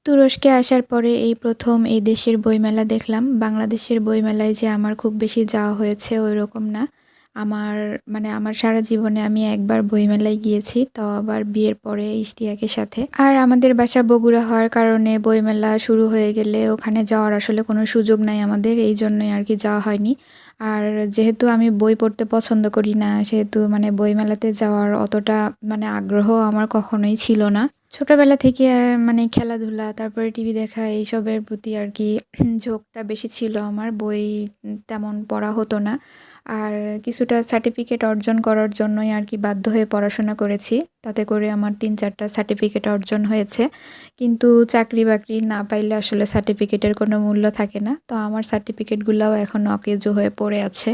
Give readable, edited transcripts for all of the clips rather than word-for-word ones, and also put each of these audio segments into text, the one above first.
তুরস্কে আসার পরে এই প্রথম এই দেশের বইমেলা দেখলাম। বাংলাদেশের বইমেলায় যে আমার খুব বেশি যাওয়া হয়েছে ওইরকম না। আমার আমার সারা জীবনে আমি একবার বইমেলায় গিয়েছি, তাও আবার বিয়ের পরে ইশতিয়াকের সাথে। আর আমাদের বাসা বগুড়া হওয়ার কারণে বইমেলা শুরু হয়ে গেলে ওখানে যাওয়ার আসলে কোনো সুযোগ নাই আমাদের, এই জন্যই আর কি যাওয়া হয়নি। আর যেহেতু আমি বই পড়তে পছন্দ করি না, সেহেতু বইমেলাতে যাওয়ার অতটা আগ্রহ আমার কখনোই ছিল না। ছোটবেলা থেকে আর খেলাধুলা, তারপরে টিভি দেখা এইসবের প্রতি আর কি ঝোঁকটা বেশি ছিল আমার। বই তেমন পড়া হতো না। আর কিছুটা সার্টিফিকেট অর্জন করার জন্যই আর কি বাধ্য হয়ে পড়াশোনা করেছি। তাতে করে আমার ৩-৪টা সার্টিফিকেট অর্জন হয়েছে। কিন্তু চাকরি-বাকরি না পাইলে আসলে সার্টিফিকেটের কোনো মূল্য থাকে না। তো আমার সার্টিফিকেটগুলাও এখন অকেজো হয়ে পড়ে আছে।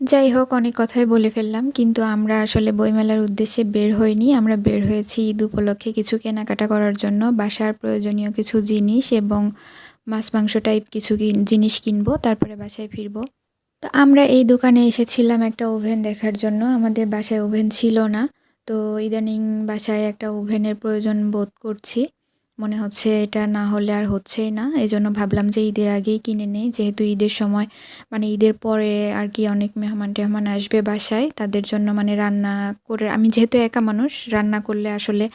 যাই হোক, অনেক কথাই বলে ফেললাম, কিন্তু আমরা আসলে বইমেলার উদ্দেশ্যে বের হইনি। আমরা বের হয়েছি ঈদ উপলক্ষে কিছু কেনাকাটা করার জন্য, বাসার প্রয়োজনীয় কিছু জিনিস এবং মাছ মাংস টাইপ কিছু জিনিস কিনবো, তারপরে বাসায় ফিরবো। তো আমরা এই দোকানে এসেছিলাম একটা ওভেন দেখার জন্য। আমাদের বাসায় ওভেন ছিল না। তো ইদানিং বাসায় একটা ওভেনের প্রয়োজন বোধ করছি। মনে হচ্ছে এটা না হলে আর হচ্ছেই না। এজন্য ভাবলাম যে ঈদের আগেই কিনে নেই, যেহেতু ঈদের সময় ঈদের পরে আর কি অনেক মেহমান-টেহমান আসবে বাসায়। তাদের জন্য রান্না করে, আমি যেহেতু একা মানুষ, রান্না করলে আসলে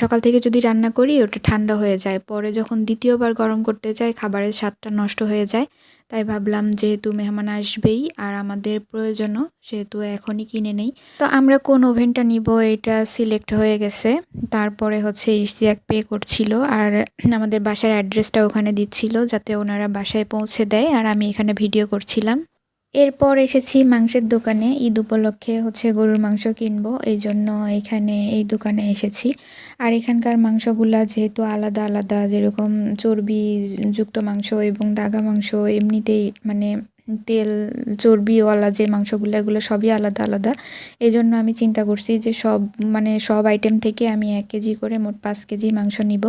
সকাল থেকে যদি রান্না করি ওটা ঠান্ডা হয়ে যায়। পরে যখন দ্বিতীয়বার গরম করতে যাই খাবারের স্বাদটা নষ্ট হয়ে যায়। তাই ভাবলাম যেহেতু মেহমান আসবেই আর আমাদের প্রয়োজনও, সেহেতু এখনই কিনে নেই। তো আমরা কোন ওভেনটা নিব এটা সিলেক্ট হয়ে গেছে। তারপরে হচ্ছে ইশতিয়াক পে করছিল আর আমাদের বাসার অ্যাড্রেসটা ওখানে দিচ্ছিল যাতে ওনারা বাসায় পৌঁছে দেয়, আর আমি এখানে ভিডিও করছিলাম। এরপর এসেছি মাংসের দোকানে। ঈদ উপলক্ষে হচ্ছে গরুর মাংস কিনবো, এই জন্য এখানে এই দোকানে এসেছি। আর এখানকার মাংসগুলা যেহেতু আলাদা আলাদা, যেরকম চর্বি যুক্ত মাংস এবং দাগা মাংস, এমনিতেই তেল চর্বিওয়ালা যে মাংসগুলো, এগুলো সবই আলাদা আলাদা। এই জন্য আমি চিন্তা করছি যে সব আইটেম থেকে আমি 1 কেজি করে মোট 5 কেজি মাংস নিব।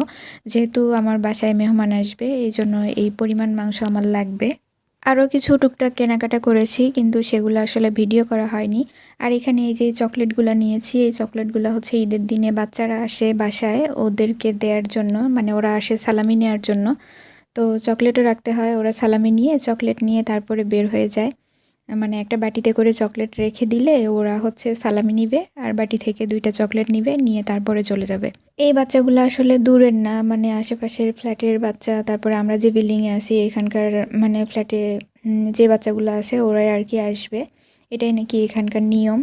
যেহেতু আমার বাসায় মেহমান আসবে, এই জন্য এই পরিমাণ মাংস আমার লাগবে। আরও কিছু টুকটাক কেনাকাটা করেছি, কিন্তু সেগুলো আসলে ভিডিও করা হয়নি। আর এখানে এই যে চকলেটগুলো নিয়েছি, এই চকলেটগুলো হচ্ছে ঈদের দিনে বাচ্চারা আসে বাসায় ওদেরকে দেওয়ার জন্য, ওরা আসে সালামি নেওয়ার জন্য। তো চকলেটও রাখতে হয়, ওরা সালামি নিয়ে চকলেট নিয়ে তারপরে বের হয়ে যায়। একটা বাটিতে করে চকলেট রেখে দিলে ওরা হচ্ছে সালামি নিবে আর বাটি থেকে 2টা চকলেট নিবে, নিয়ে তারপরে চলে যাবে। এই বাচ্চাগুলো আসলে দূরের না, আশেপাশের ফ্ল্যাটের বাচ্চা। তারপরে আমরা যে বিল্ডিংয়ে আছি এখানকার ফ্ল্যাটে যে বাচ্চাগুলো আছে ওরাই আর কি আসবে। এটাই নাকি এখানকার নিয়ম।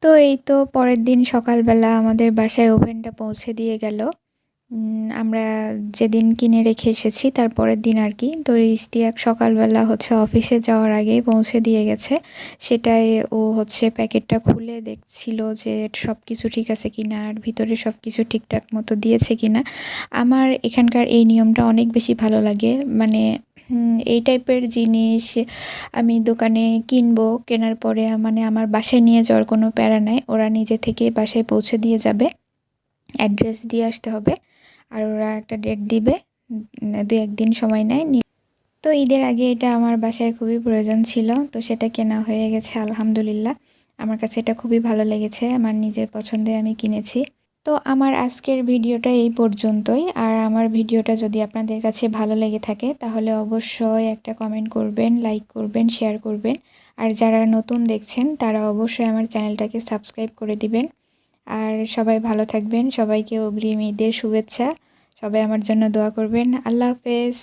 তো এই তো পরের দিন সকালবেলা আমাদের বাসায় ওভেনটা পৌঁছে দিয়ে গেল। আমরা যেদিন কিনে রেখে এসেছি তার পরের দিন আর কি। তো ইশতিয়াক সকালবেলা হচ্ছে অফিসে যাওয়ার আগেই পৌঁছে দিয়ে গেছে। সেটাই ও হচ্ছে প্যাকেটটা খুলে দেখছিল যে সব কিছু ঠিক আছে কিনা আর ভিতরে সব কিছু ঠিকঠাক মতো দিয়েছে কিনা। আমার এখানকার এই নিয়মটা অনেক বেশি ভালো লাগে। এই টাইপের জিনিস আমি দোকানে কিনবো, কেনার পরে আমার বাসায় নিয়ে যাওয়ার কোনো প্যারা নাই। ওরা নিজে থেকে বাসায় পৌঁছে দিয়ে যাবে, অ্যাড্রেস দিয়ে আসতে হবে। আর ওরা একটা ডেট দিবে, 2-1 দিন সময় নেয়। তো ঈদের আগে এটা আমার বাসায় খুবই প্রয়োজন ছিল, তো সেটা কেনা হয়ে গেছে আলহামদুলিল্লাহ। আমার কাছে এটা খুবই ভালো লেগেছে, আমার নিজের পছন্দে আমি কিনেছি। তো আমার আজকের ভিডিওটা এই পর্যন্তই। আর আমার ভিডিওটা যদি আপনাদের কাছে ভালো লেগে থাকে তাহলে অবশ্যই একটা কমেন্ট করবেন, লাইক করবেন, শেয়ার করবেন। আর যারা নতুন দেখছেন তারা অবশ্যই আমার চ্যানেলটাকে সাবস্ক্রাইব করে দিবেন। আর সবাই ভালো থাকবেন, সবাইকে অগ্রিম ঈদের শুভেচ্ছা। সবাই আমার জন্য দোয়া করবেন। আল্লাহ হাফেজ।